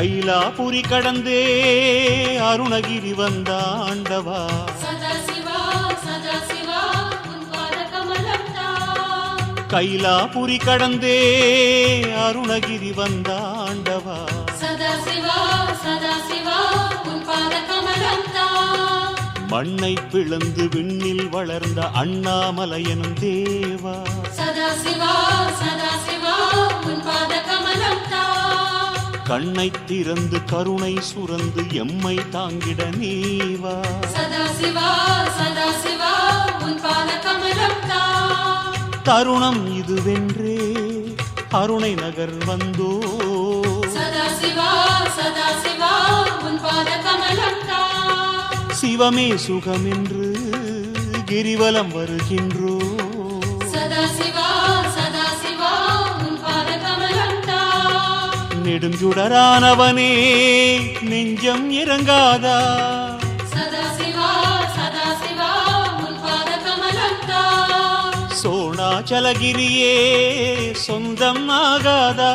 கைலாபுரி கடந்தே அருணகிரி வந்தாண்டவா கைலாபுரி கடந்தே அருணகிரி வந்தாண்டவா மண்ணை பிளந்து விண்ணில் வளர்ந்த அண்ணாமலையனும் தேவா கண்ணை திறந்து கருணை சுரந்து எம்மை தாங்கிட நீவா தருணம் இதுவென்றே அருணை நகர் வந்தோ சிவமே சுகமென்று கிரிவலம் வருகின்றோ நெடுஞ்சுடரானவனே நெஞ்சம் இறங்காதா சோணாச்சலகிரியே சொந்தம் ஆகாதா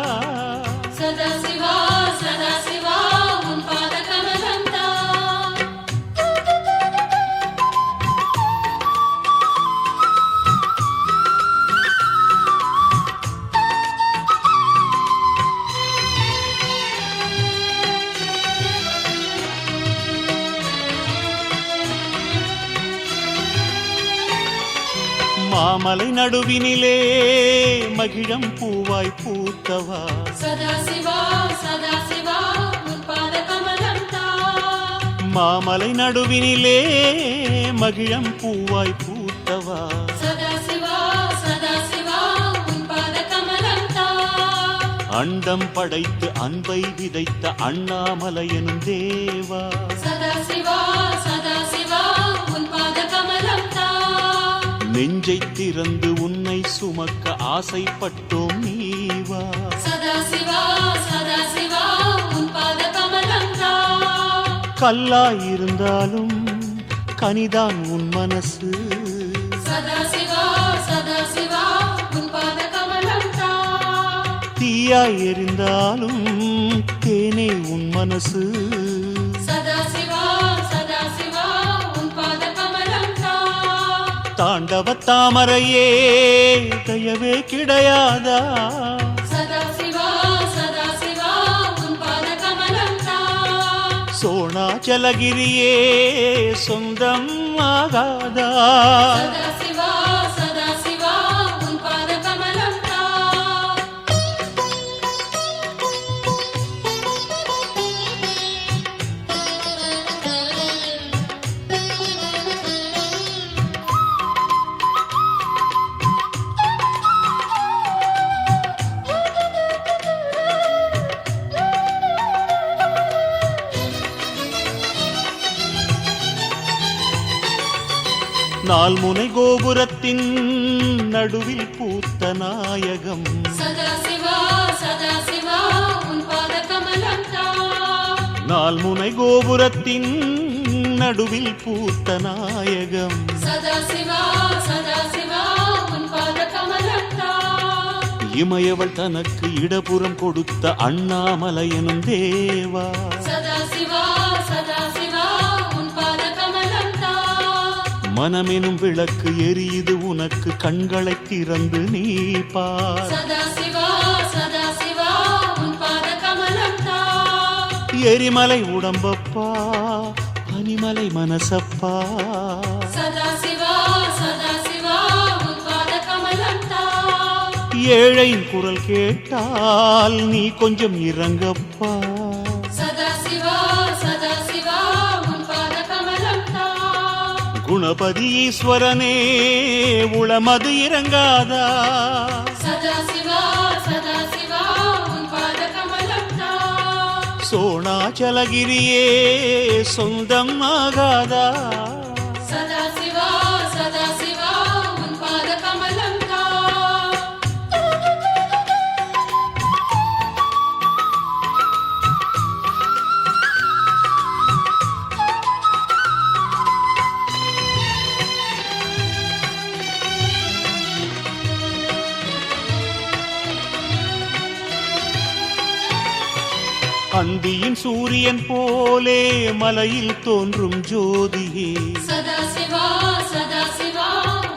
மாமலை நடுவினிலே மகிழம் பூவாய் பூத்தவா மாமலை நடுவினிலே மகிழம் பூவாய் பூத்தவா அண்டம் படைத்து அன்பை விதைத்த அண்ணாமலையனும் தேவா நெஞ்சை திறந்து உன்னை சுமக்க ஆசைப்பட்டோம் நீவா கல்லாயிருந்தாலும் கனிதான் உன் மனசு தீயாய் எரிந்தாலும் தேனே உன் மனசு தாண்டவ தாமரையே தயவே கிடையாதா சோணாச்சலகிரியே சொந்தம் ஆகாதா நால்முனை கோபுரத்தின் நடுவில் பூத்த நாயகம் நால்முனை கோபுரத்தின் நடுவில் பூத்த நாயகம் இமயவள் தனக்கு இடப்புறம் கொடுத்த அண்ணாமலையனும் தேவா மனமெனும் விளக்கு எரியுது உனக்கு கண்களை திறந்து நீ பார் எரிமலை உடம்பப்பா பனிமலை மனசப்பா ஏழையின் குரல் கேட்டால் நீ கொஞ்சம் இறங்கப்பா குணபதி ஈஸ்வரனே உளமது இறங்காதா சோணாச்சலகிரியே சொந்தம் ஆகாதா அந்தியின் சூரியன் போலே மலையில் தோன்றும் ஜோதியே சதாசிவா சதாசிவா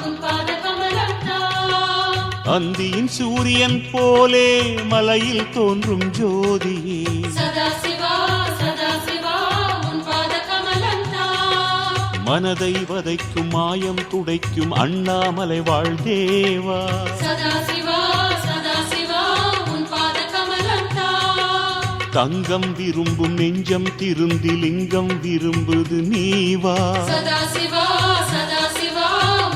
உன் பாத கமலம்தான். அந்தியின் சூரியன் போலே மலையில் தோன்றும் ஜோதியே சதாசிவா சதாசிவா உன் பாத கமலம்தான். மனதை வதைக்கும் மாயம் துடைக்கும் அண்ணாமலை வாழ்தேவா சதாசிவா சதாசிவா உன் பாத கமலம்தான். தங்கம் விரும்பும் நெஞ்சம் திருந்தி லிங்கம் விரும்புது நீவா சதாசிவா சதாசிவா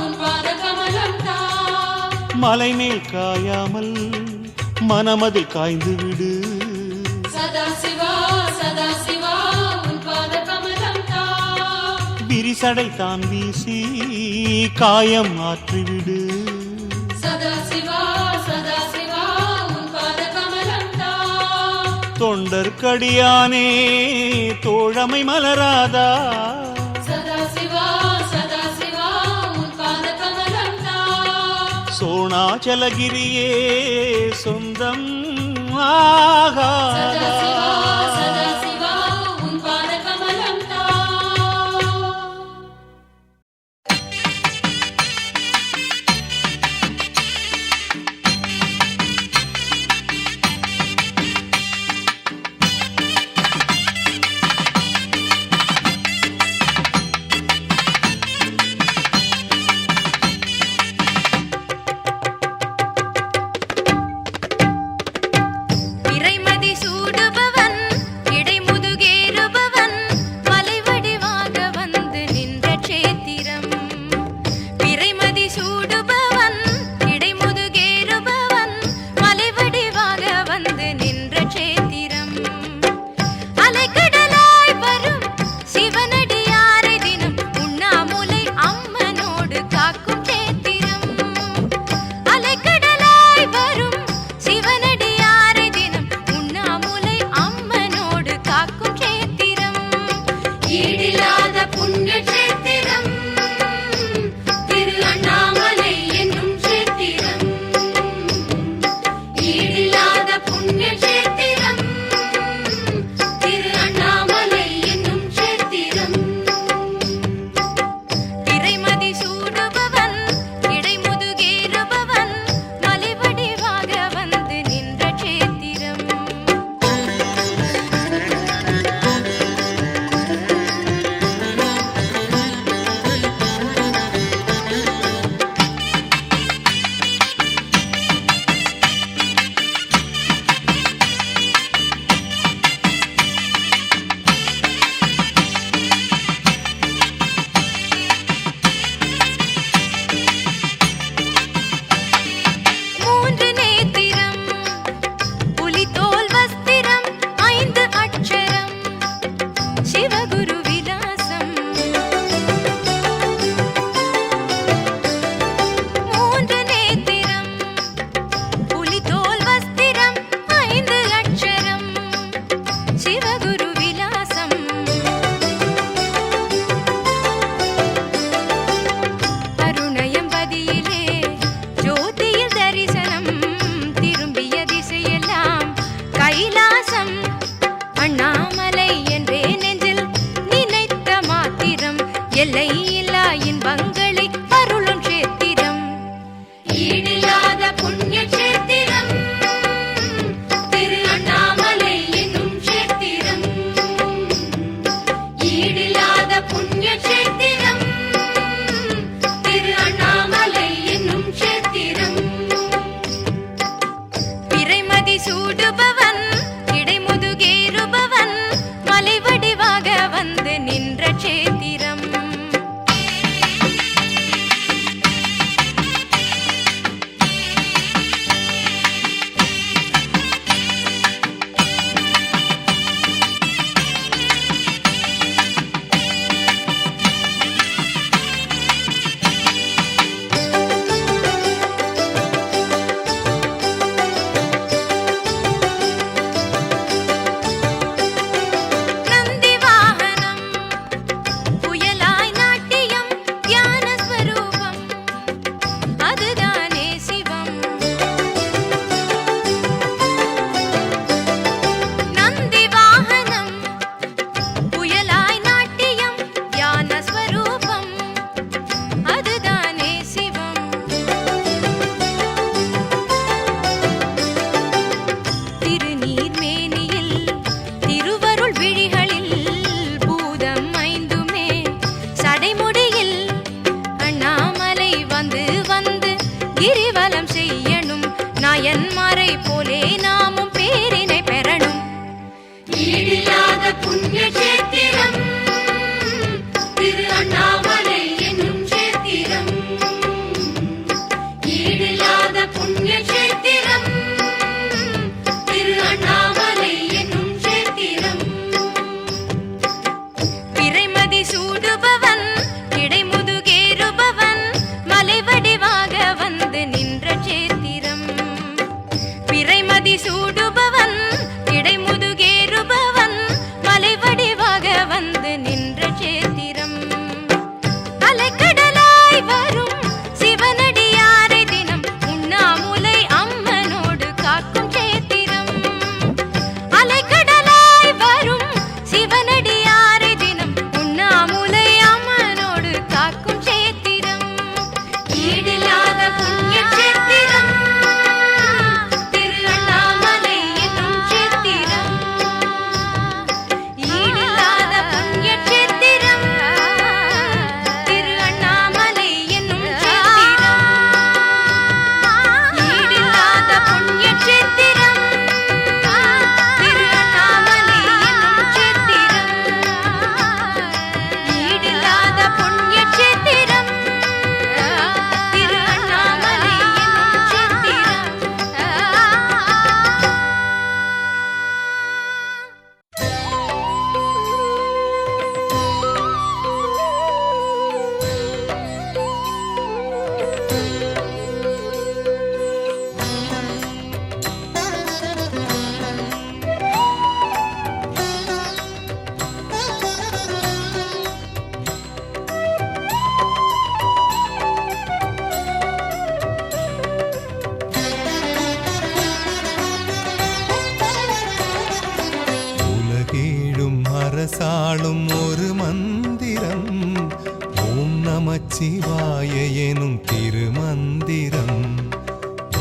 உன் பாத கமலம்தான். மலைமேல் காயாமல் மனமதில் காய்ந்து விடு சதாசிவா சதாசிவா உன் பாத கமலம்தான். விரிசடை தான் வீசி காயம் ஆற்றிவிடு சதாசிவா சதாசிவா உன் பாத கமலம்தான். தொண்டர்க்கடியானே தோழமை மலராதா சதாசிவா சதாசிவா உன் பாத கமலம்தான். சோணாச்சலகிரியே சொந்தம் ஆகாதா சதாசிவா சதாசிவா உன் பாத கமலம்தான். இறைமதி சூடுபவன் இடைமுதுகேறுபவன் மலைவடிவாக வந்து நின்ற சேத்திரம். இறைமதி சூடுபவன் இடைமுதுகேறுபவன் மலைவடிவாக வந்து நின்ற சேத்திரம். அலைக்கடலாய் வரும் சிவனடியாரை தினம் உண்ணாமுலை அம்மனோடு காக்கும் சேத்திரம். அலைக்கடலாய் வரும் சிவனடியாரை தினம் உண்ணாமுலை அம்மனோடு காக்கும் சேத்திரம். ஈடில்லாத புண்ணிய சேத்திரம் திரு அண்ணாமலை என்னும் சேத்திரம். ஈடில்லாத புண்ணிய சேத்திரம் திரு அண்ணாமலை என்னும் சேத்திரம். இறைமதி சூடுபவன் இடைமுதுகேறுபவன் மலைவடிவாக வந்து நின்ற சேத்திரம். மூன்று நேத்திரம் புலித்தோல் வஸ்திரம் ஐந்து அட்சரம் சிவகுரு விலாசம். மூன்று நேத்திரம் புலித்தோல் வஸ்திரம் ஐந்து அட்சரம் சிவகுரு விலாசம். அருணயம்பதியிலே ஜோதியில் தரிசனம் திரும்பிய திசையெல்லாம் கைலாசம். அண்ணாமலை என்றே நெஞ்சில் நினைத்த மாத்திரம் எல்லை இல்லா இன்பங்களை அருளும் சேத்திரம். ஈடில்லாத புண்ணிய சேத்திரம் திரு அண்ணாமலை என்னும் சேத்திரம். ஈடில்லாத புண்ணிய சேத்திரம் திரு அண்ணாமலை என்னும் சேத்திரம். இறைமதி சூடுபவன் இடைமுதுகேறுபவன் மலைவடிவாக வந்து நின்ற சேத்திரம். நமச்சிவாய எனும் திருமந்திரம்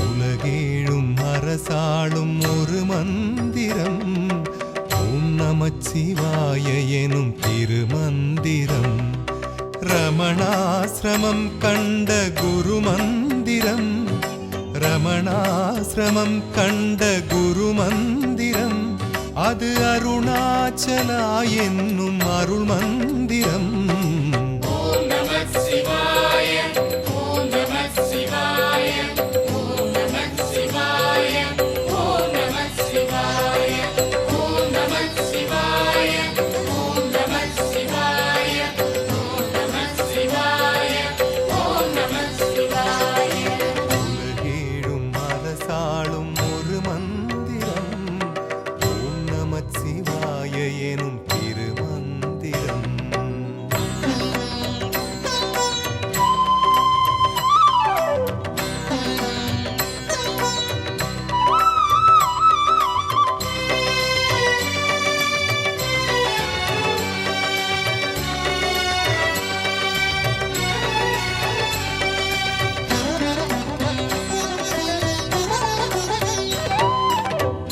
உலகேழும் அரசாளும் ஒரு மந்திரம். ஓம் நமச்சிவாய எனும் திருமந்திரம் ரமணாசிரமம் கண்ட குரு மந்திரம். ரமணாசிரமம் கண்ட குரு மந்திரம் அது அருணாச்சலா என்னும் அருள் மந்திரம். ஓம் நம சிவாய ஓம் நம சிவாய ஓம் நம சிவாய ஓம் நம சிவாய ஓம் நம சிவாய ஓம் நம சிவாய ஓம் நம சிவாய ஓம் நம சிவாய. உலகேழும் அரசாளும் ஒரு மந்திரம் ஓம் நமச்சிவாய எனும் திருமந்திரம்.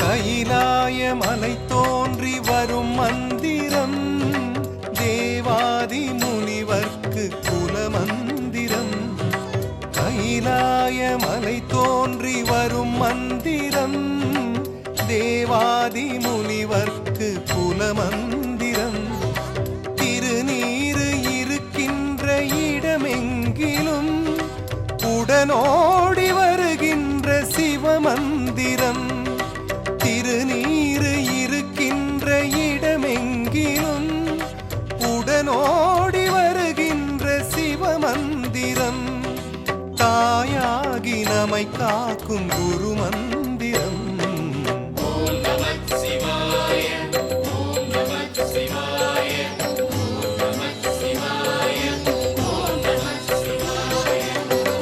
கைலாய மலை தோன்றி வரும் மந்திரம் தேவாதி முனிவர்க்கு குல மந்திரம். கைலாய மலை தோன்றி வரும் மந்திரம் தேவாதி முனிவர்க்கு குல மந்திரம். திருநீரு இருக்கின்ற இடமெங்கிலும் உடனோடி வருகின்ற சிவமந்திரம். திருநீரு இருக்கின்ற இடமெங்கிலும் உடனோடி வருகின்ற சிவமந்திரம். தாயாகி நம்மை காக்கும் குரு மந்திரம். ஓம் நம சிவாய ஓம் நம சிவாய ஓம் நம சிவாய ஓம் நம சிவாய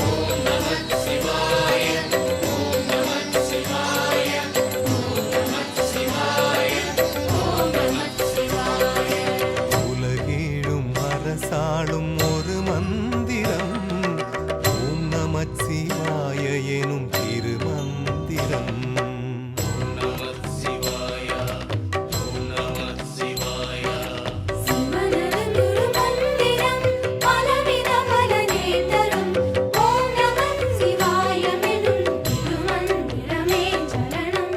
ஓம் நம சிவாய ஓம் நம சிவாய ஓம் நம சிவாய ஓம் நம சிவாய. உலகேழும் அரசாளும் ஒரு மந்திரம் ஓம் நமச்சிவாய எனும் திருமந்திரம். சிவனருள் மந்திரம் பலவித பலனை தரும். ஓம் நம சிவாயமெனும் திருமந்திரமே சரணம்.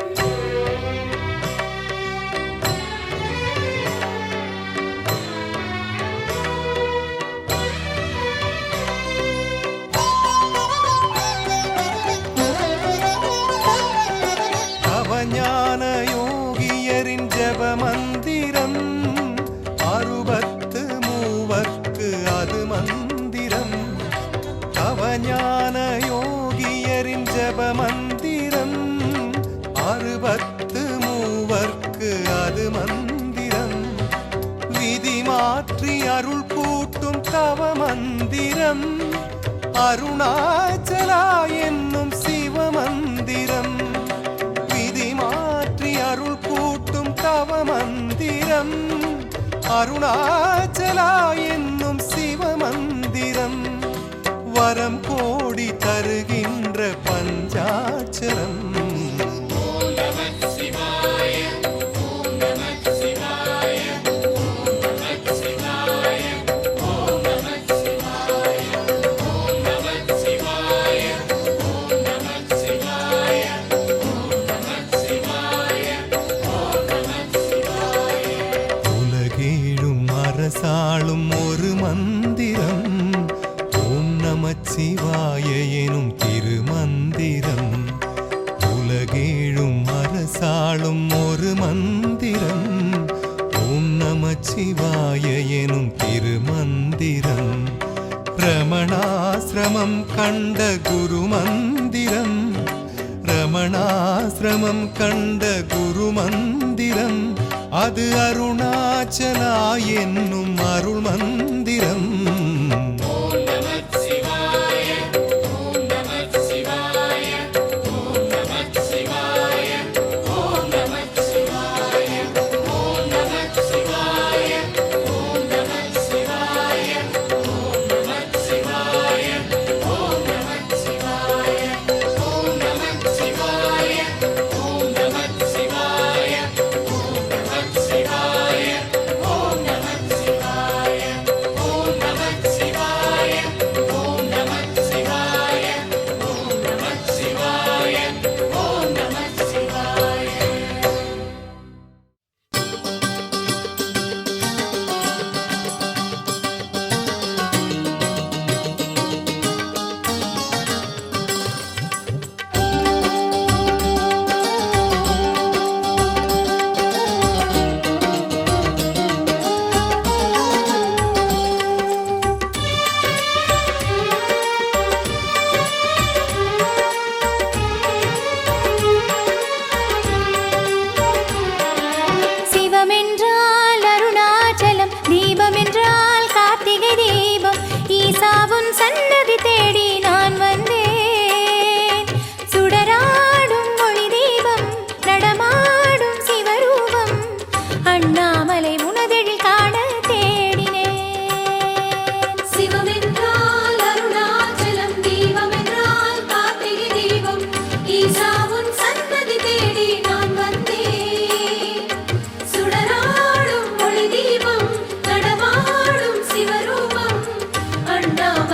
அவஞான யோகியரின் ஜப மந்திரம் அறுபத்து மூவர்க்கு அது மந்திரம். அவஞான யோகியரின் ஜப மந்திரம் அறுபத்து மூவர்க்கு அது மந்திரம். விதி மாற்றி அருள் கூட்டும் தவ மந்திரம் அருணாச்சலா என்னும் சிவமந்திரம். விதி மாற்றி அருள் கூட்டும் தவ மந்திரம் அருணாச்சலா என்னும் சிவமந்திரம். வரம் கோடி தருகின்ற பஞ்சாட்சரம். ஓம் நம சிவாய ஓம் நம சிவாய ஓம் நம சிவாய ஓம் நம சிவாய ஓம் நம சிவாய ஓம் நம சிவாய ஓம் நம சிவாய ஓம் நம சிவாய. உலகேழும் அரசாளும் ஒரு மந்திரம் ஓம் நமச்சிவாய எனும் திருமந்திரம். உலகேழும் அரசாளும் ஒரு மந்திரம் ஓம் நமச்சிவாய எனும் திருமந்திரம். ரமணாசிரமம் கண்ட குரு மந்திரம். ரமணாசிரமம் கண்ட குரு மந்திரம் அது அருணாச்சலா என்னும் அருள் மந்திரம். ஓம் நம சிவாய ஓம் நம சிவாய ஓம் நம சிவாய ஓம் நம சிவாய ஓம் நம சிவாய ஓம் நம சிவாய ஓம் நம சிவாய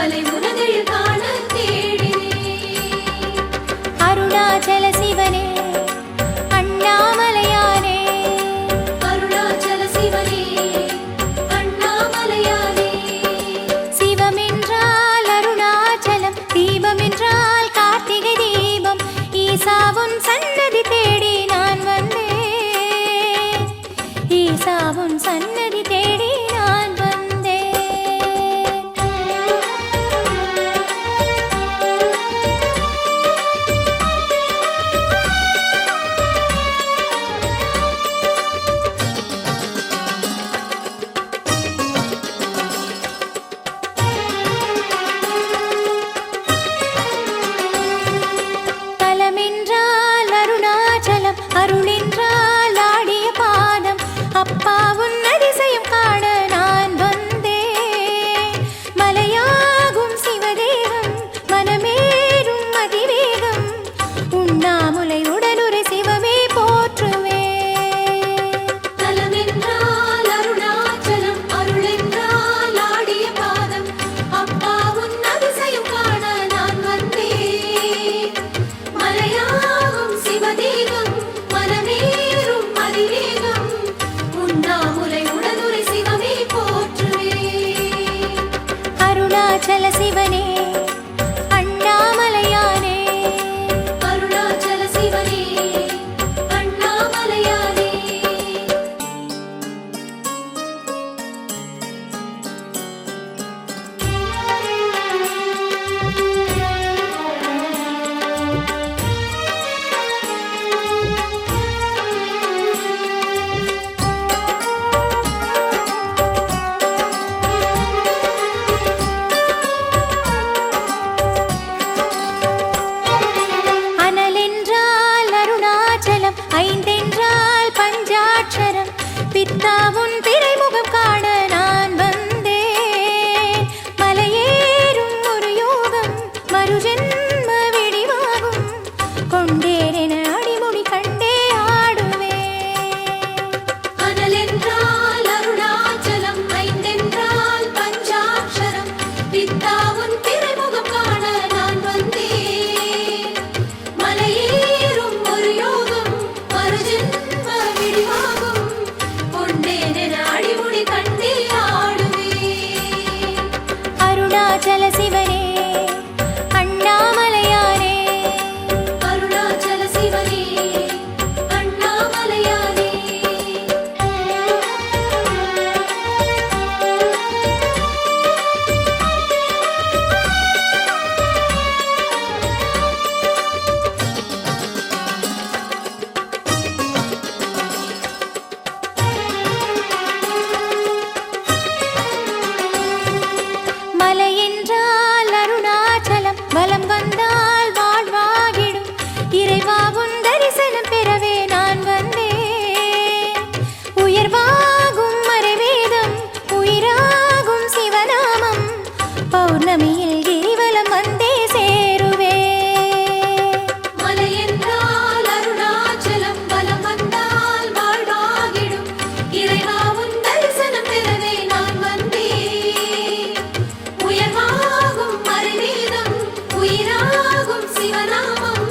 அண்ணாமலை உனதெழில் காண தேடினேன். அருணாச்சல சிவனே அண்ணாமலையானே அருணாச்சல சிவனே அண்ணாமலையானே. சிவமென்றால் அருணாச்சலம், தீபம் என்றால் கார்த்திகை தீபம். ஈசாவுன் சன்னதி தேடி நான் வந்தேன், ஈசாவுன் சன்னதி தேடி நான் வந்தேன். தலமென்றால் அருணாச்சலம், அருளென்றால் ஆடிய பாதம். அப்பாவுன் அதிசயம் காண நான் வந்தேன். மலையாகும் சிவதேகம், மனமேறும் அதிவேகம். உண்ணாமுலை உடலுரை சிவமே போற்றுவேன். தலமென்றால் அருணாச்சலம், அருளென்றால் ஆடிய பாதம். அப்பாவுன் அதிசயம் காண நான் வந்தேன். மலையாகும் சிவதேகம், மனமேறும் அதிவேகம். உண்ணாமுலை உடலுரை சிவமே போற்றுவேன். அருணாச்சல சிவனே அண்ணாமலையானே அருணாச்சல சிவனே அண்ணாமலையானே. அனலென்றால் அருணாச்சலம், ஐந்தென்றால் பஞ்சாட்சரம். பித்தாவுன் திரைமுகம் காண நான் வந்தேன். மலையேறும் ஒரு யோகம், மறுஜென்ம விடிவாகும். கொண்டேரென அடிமுடி கண்டே ஆடுவேன். அனலென்றால் அருணாச்சலம், ஐந்தென்றால் பஞ்சாட்சரம். பித்தாவுன் திரைமுகம் காண நான் வந்தேன். மலையேறும் ஒரு யோகம், மறுஜென்ம விடிவாகும். கொண்டேனென அடிமுடி கண்டே ஆடுவேன். அருணாச்சல சிவனே அண்ணாமலையானே அருணாச்சல சிவனே அண்ணாமலையானே. மலையென்றால் அருணாச்சலம், வலம் வந்தால் வாழ்வாகிடும். இறைவாவுன் தரிசனம் பெறவே நான் வந்தேன். உயர்வாகும் மறைவேதம், உயிராகும் சிவநாமம். பௌர்ணமியில் கிரிவலம் வந்தே சேருவேன். மலையென்றால் அருணாச்சலம், வலம் வந்தால் வாழ்வாகிடும். இறைவாவுன் தரிசனம் பெறவே நான் வந்தேன். உயர்வாகும் மறைவேதம், உயிராகும் சிவநாமம்.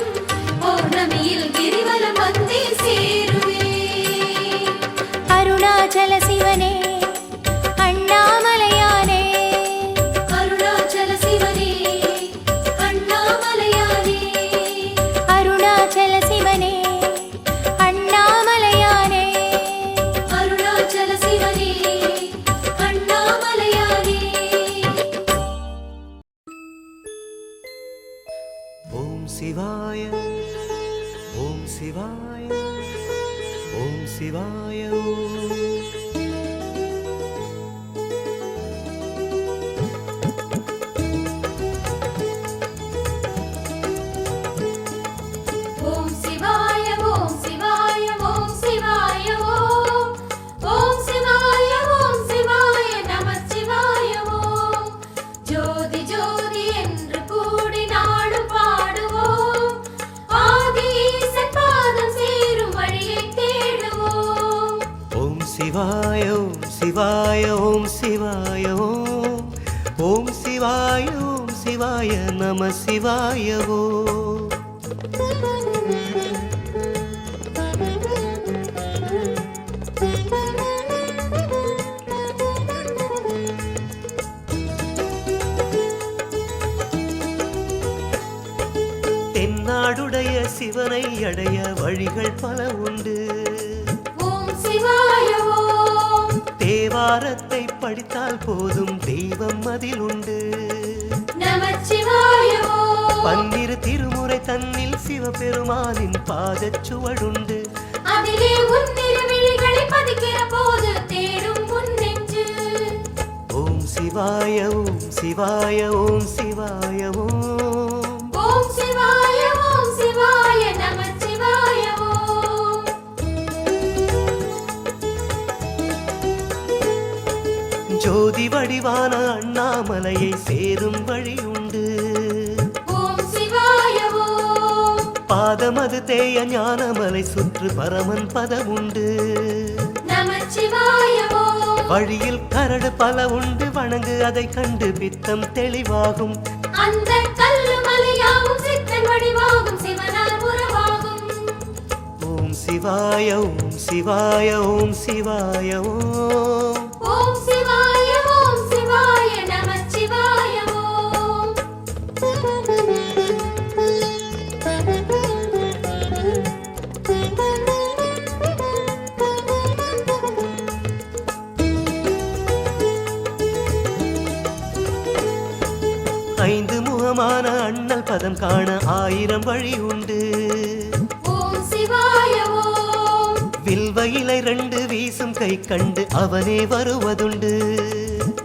பௌர்ணமியில் கிரிவலம் வந்தே சேருவேன். அருணாச்சல சிவனே அண்ணாமலையானே அருணாச்சல சிவனே அண்ணாமலையானே. அருணாச்சல சிவனே அண்ணாமலையானே அருணாச்சல சிவனே அண்ணாமலையானே. ஓம் சிவாய ஓம் சிவாய ஓம் சிவாய ஓம் சிவாய ஓம் சிவாய ஓம் சிவாய ஓம். ஓம் சிவாய ஓம் சிவாய நமச்சிவாய ஓம். ஜோதி ஜோதி என்று கூடி நாடு பாடுவோம். ஆதி ஈசன் பாதம் சேரும் வழியை தேடுவோம். ஓம் சிவாய ஓம் சிவாய ஓம் சிவாய ஓம் ஓம் சிவாய சிவாய ஓம் சிவாய நம சிவாயவோ. தென்னாடுடைய சிவனை அடைய வழிகள் பல உண்டு. ஓம் சிவாய ஓம். தேவாரத்தை படித்தால் போதும் தெய்வம் அதில் உண்டு. நமச்சிவாய ஓம். பன்னிரு திருமுறை தன்னில் சிவபெருமானின் பாதச்சுவடுண்டு. அதிலே உன்னிரு விழிகளை பதிக்கிற போது தேடும் உன் நெஞ்சு. ஓம் சிவாய ஓம் சிவாய ஓம் சிவாய ஓம். ஓம் சிவாய ஓம் சிவாய நமச்சிவாய ஓம். ஜோதி வடிவான அண்ணாமலையை சேரும் வழி உண்டு. ஓம் சிவாய ஓம். பாதமது தேய ஞானமலை சுற்று பரமன் பதமுண்டு. நமச்சிவாய ஓம். வழியில் கரடு பல உண்டு, வணங்கு அதை கண்டு பித்தம் தெளிவாகும். அந்த கல்லு மலையாவும் சித்தன் வடிவாகும், சிவனால் உறவாகும். ஓம் சிவாய ஓம் சிவாய ஓம் சிவாய ஓம். ஓம் சிவாய ஓம் சிவாய நமச்சிவாய ஓம். ஐந்து முகமான அண்ணல் பதம் காண 1000 வழி உண்டு. ஓம் சிவாய ஓம். வில்வ இலை 2 வீசும் கை கண்டு அவனே வருவதுண்டு.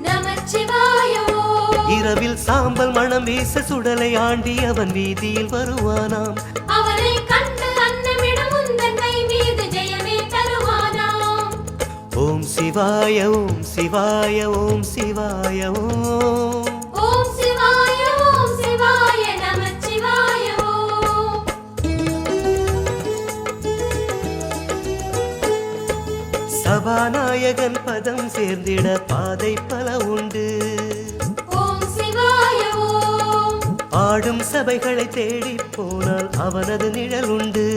நமச்சிவாய ஓம். இரவில் சாம்பல் மணம் வீச சுடலை ஆண்டி அவன் வீதியில் வருவானாம். அவனை கண்டு அன்னமிடும் உந்தன் கை மீது ஜெயமே தருவானாம். ஓம் சிவாய ஓம் சிவாய ஓம் சிவாய ஓம். ஓம் சிவாய ஓம் சிவாய நமச்சிவாய ஓம். சபாநாயகன் பதம் சேர்ந்திட பாதை பல உண்டு. ஓம் சிவாய ஓம். ஆடும் சபைகளை தேடி போனால் அவனது நிழல் உண்டு.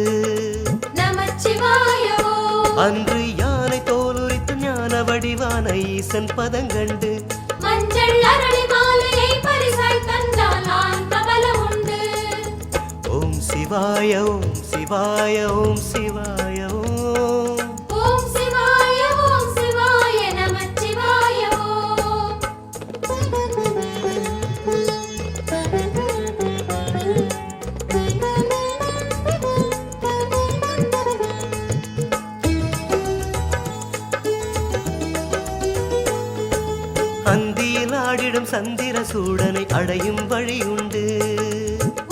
நமச்சிவாய ஓம். அன்று யானை தோலுரித்து ஞான வடிவான ஈசன் பதங்கண்டு. மஞ்சள் அரளி மாலையை பரிசாய் தந்தால் ஆன்ம பலம் உண்டு. ஓம் சிவாய ஓம் சிவாய ஓம் சிவாய ஓம். ஓம் சிவாய ஓம் சிவாய நமச்சிவாய ஓம். அந்தியில் ஆடிடும் சந்திர சூடனை அடையும் வழி உண்டு.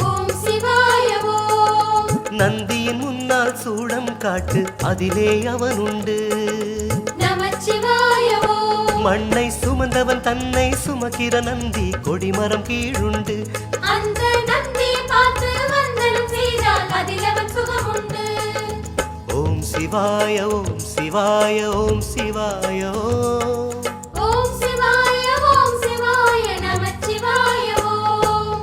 ஓம் சிவாய ஓம். நந்தியின் முன்னால் சூடம் காட்டு அதிலே அவன் உண்டு. நமச்சிவாய ஓம். மண்ணை சுமந்தவன் தன்னை சுமக்கிற நந்தி கொடிமரம் கீழுண்டு. அந்த நந்தியை பார்த்து வந்தனம் செய்தால் அதில் அவன் சுகம் உண்டு. ஓம் சிவாய ஓம் சிவாய ஓம் சிவாய ஓம். ஓம் சிவாய ஓம் சிவாய நமச்சிவாய ஓம்.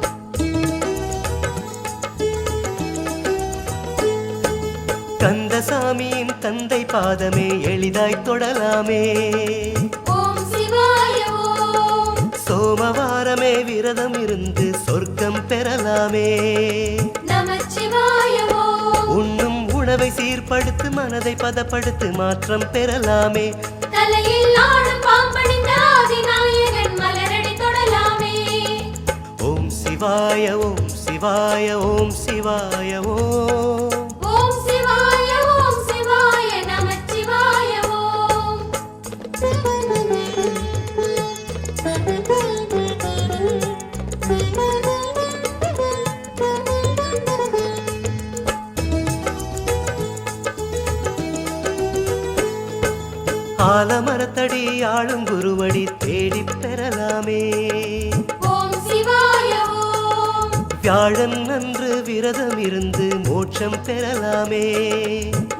கந்தசாமியின் தந்தை பாதமே எளிதாய் தொடலாமே. ஓம் சிவாய ஓம். சோமவாரமே விரதம் இருந்து சொர்க்கம் பெறலாமே. நமச்சிவாய ஓம். உண்ணும் உணவை சீர்படுத்து மனதை பதப்படுத்து மாற்றம் பெறலாமே. தலையில் ஆடும் பாம்பணிந்த ஆதிநாயகன் மலரடி தொடலாமே. ஓம் சிவாய ஓம் சிவாய ஓம் சிவாய ஓம். ஓம் சிவாய ஓம் சிவாய நமச்சிவாய ஓம். ஆலமரத்தடி ஆளும் குருவடி தேடிப் பெறலாமே. ஓம் சிவாய ஓம். வியாழன் அன்று விரதம் இருந்து மோட்சம் பெறலாமே.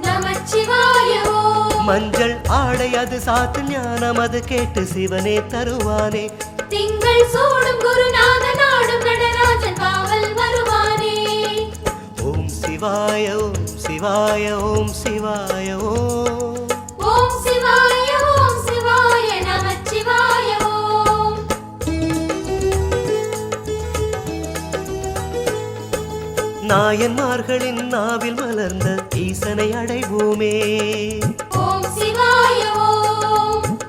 நமச்சிவாய ஓம். மஞ்சள் ஆடை அது சாத்து ஞானம் அது கேட்டு சிவனே தருவானே. திங்கள் திங்கள் சூடும் குருநாத நாடும் நடராஜன் காவல் வருவானே. ஓம் சிவாய ஓம் சிவாய ஓம் சிவாய ஓம். ஓம் சிவாய ஓம் சிவாய நமச்சிவாய ஓம். நாயன்மார்களின் நாவில் மலர்ந்த ஈசனை அடைவோமே. ஓம் சிவாய ஓம்.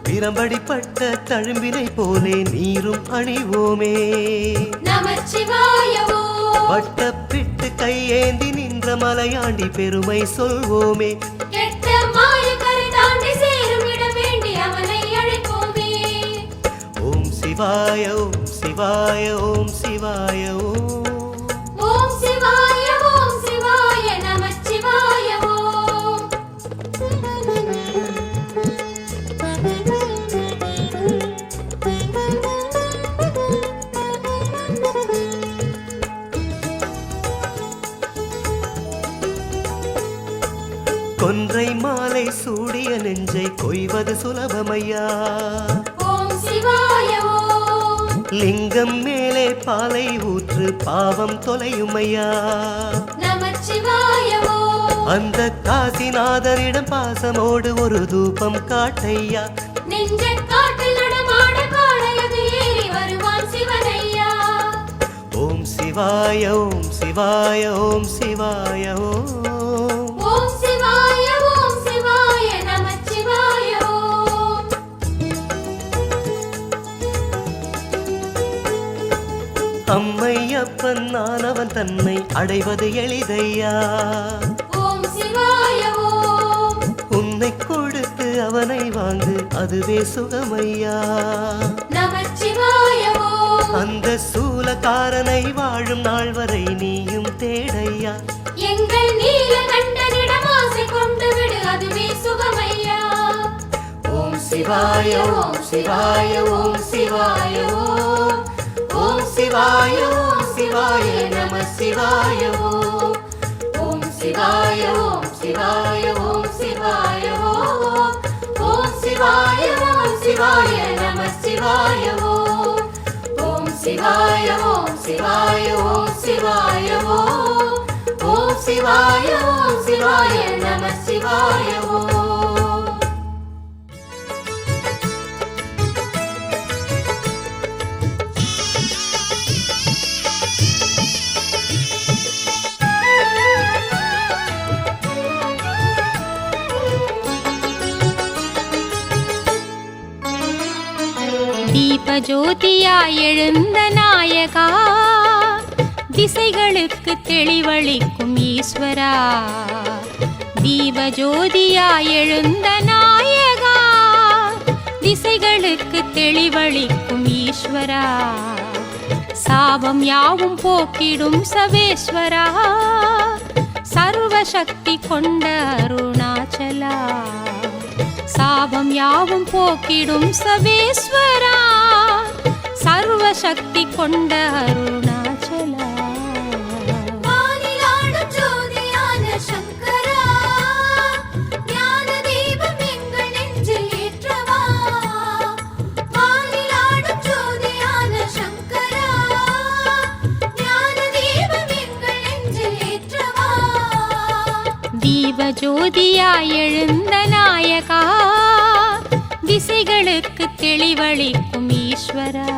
பிரம்படிப்பட்ட தழும்பினை போலே நீரும் அணிவோமே. நமச்சிவாய ஓம். வட்டப்பிட்டு கையேந்தி நின்ற மலையாண்டி பெருமை சொல்வோமே. கெட்ட மாயக்கரை தாண்டி சேரும் இடம் வேண்டி அவனை அழைப்போமே. ஓம் சிவாய ஓம் சிவாய ஓம் சிவாய ஓம். ஓம் சிவாய ஓம் சிவாய நமச்சிவாய ஓம். கொன்றை மாலை சூடிய நெஞ்சை கொய்வது சுலபமையா. ஓம் சிவாய ஓம். லிங்கம் மேலே பாலை ஊற்று பாவம் தொலையுமையா. நமச்சிவாய ஓம். அந்த காசிநாதரிடம் பாசமோடு ஒரு தூபம் காட்டையா. நெஞ்ச காட்டில் நடமாட காளையது ஏறி வருவான் சிவனையா. ஓம் சிவாய ஓம் சிவாய ஓம் சிவாய ஓம். ஓம் சிவாய ஓம் சிவாய நமச்சிவாய ஓம். அம்மையப்பன் நானவன் தன்னை அடைவது எளிதையா. ஓம் சிவாய ஓம். உன்னை கொடுத்து அவனை வாங்கு அதுவே சுகமையா. நமச்சிவாய ஓம். அந்த சூலக்காரனை வாழும் நாள் வரை நீயும் தேடையா. எங்கள் நீலகண்டனிடம் ஆசை கொண்டு விடு அதுவே சுகமையா. ஓம் சிவாய ஓம் சிவாய ஓம் சிவாய ஓம். ஓம் சிவாய ஓம் சிவாய நம சிவாய ஓம். ஓம் சிவாய ஓம் சிவாய ஓம் சிவாய ஓம். ஓம் சிவாய ஓம் சிவாய நம சிவாய ஓம். ஓம் சிவாய ஓம் சிவாய ஓம் சிவாய ஓம். ஓம் சிவாய ஓம் சிவாய நம சிவாய ஓம். தீபஜோதியாய் எழுந்த நாயகா, திசைகளுக்கு தெளிவளிக்கும் ஈஸ்வரா. தீபஜோதியாய் எழுந்த நாயகா, திசைகளுக்கு தெளிவளிக்கும் ஈஸ்வரா. சாபம் யாவும் போக்கிடும் சவேஸ்வரா, சர்வசக்தி கொண்ட அருணாச்சலா. சாபம் யாவும் போக்கிடும் சவேஸ்வரா, சர்வசக்தி கொண்ட அருணாச்சலா. வானிலாடும் ஜோதியான சங்கரா, ஞான தீபம் எங்கள் நெஞ்சில் ஏற்றவா. வானிலாடும் ஜோதியான சங்கரா, ஞான தீபம் எங்கள் நெஞ்சில் ஏற்றவா. தீபஜோதியாய் எழுந்த நாயகா, திசைகளுக்கு தெளிவளிக்கும் ஈஸ்வரா.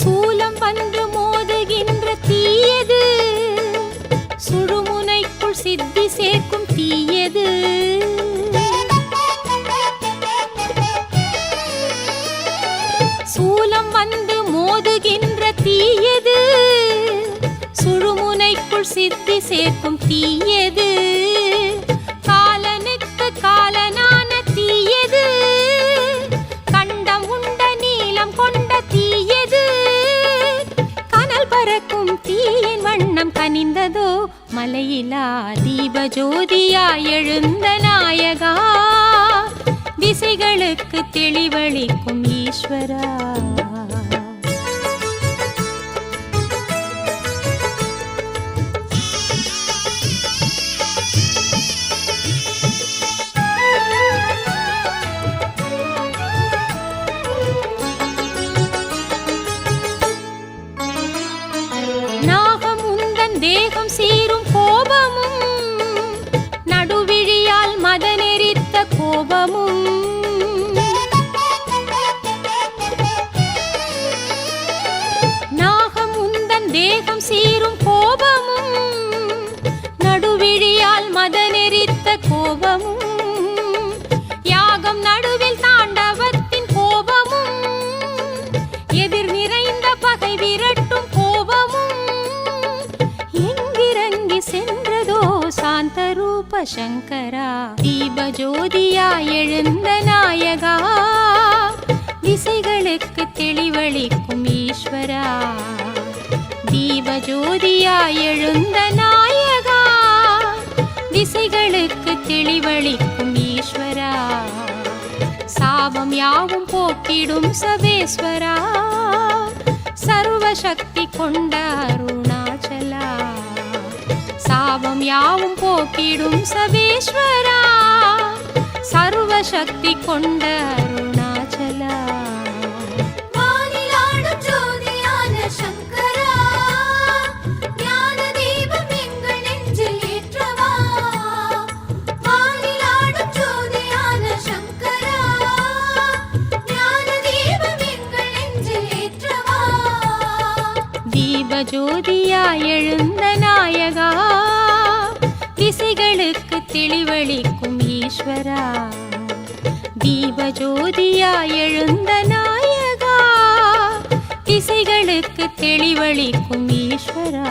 சூலம் வந்து மோதுகின்ற தீயது, சுழுமுனைக்குள் சித்தி சேர்க்கும் தீயது. சூலம் வந்து மோதுகின்ற தீயது, சுழுமுனைக்குள் சித்தி சேர்க்கும் தீயது. காலனுக்கு காலனான தீயது, கண்டம் உண்ட நீளம் கொண்ட தீயது. கனல் பறக்கும் தீயின் வண்ணம் கனிந்ததோ மலை ஜோதியாய் எழுந்த நாயகா திசைகளுக்கு தெளிவளிக்கும் ஈஸ்வரா நாகம் உந்தன் தேகம் சீரும் கோபமும் நடுவிழியால் மதனெரித்த கோபமும் நாகம் உந்தன் தேகம் சீரும் கோபமும் நடுவிழியால் மதனெரித்த கோபமும் யாகம் நடுவில் தாண்டவத்தின் கோபமும் எதிர் நிறைந்த பகை விரட்டும் கோபமும் எங்கிறங்கி சென்றதோ சாந்த ரூப சங்கரா தீப ஜோதியாய் எழுந்த நாயகா திசைகளுக்கு தெளிவளிக்கும் ஈஸ்வரா தீப ஜோதியாய் எழுந்த நாயகா திசைகளுக்கு தெளிவளிக்கும் ஈஸ்வரா சாபம் யாவும் போக்கிடும் சவேஸ்வரா சர்வ சக்தி கொண்ட அருணாச்சலா சாபம் யாவும் போக்கிடும் சவேஸ்வரா சர்வ சக்தி கொண்ட அருணாச்சலா வானிலாடும் ஜோதியான சங்கரா ஞான தீபம் எங்கள் நெஞ்சில் ஏற்றவா வானிலாடும் ஜோதியான சங்கரா ஞான தீபம் எங்கள் நெஞ்சில் ஏற்றவா தீப ஜோதியாய் எழுந்த நாயகா திசைகளுக்கு தெளிவளிக்கும் ஈஸ்வரா தீப ஜோதியாய் எழுந்த நாயகா திசைகளுக்கு தெளிவளிக்கும் ஈஸ்வரா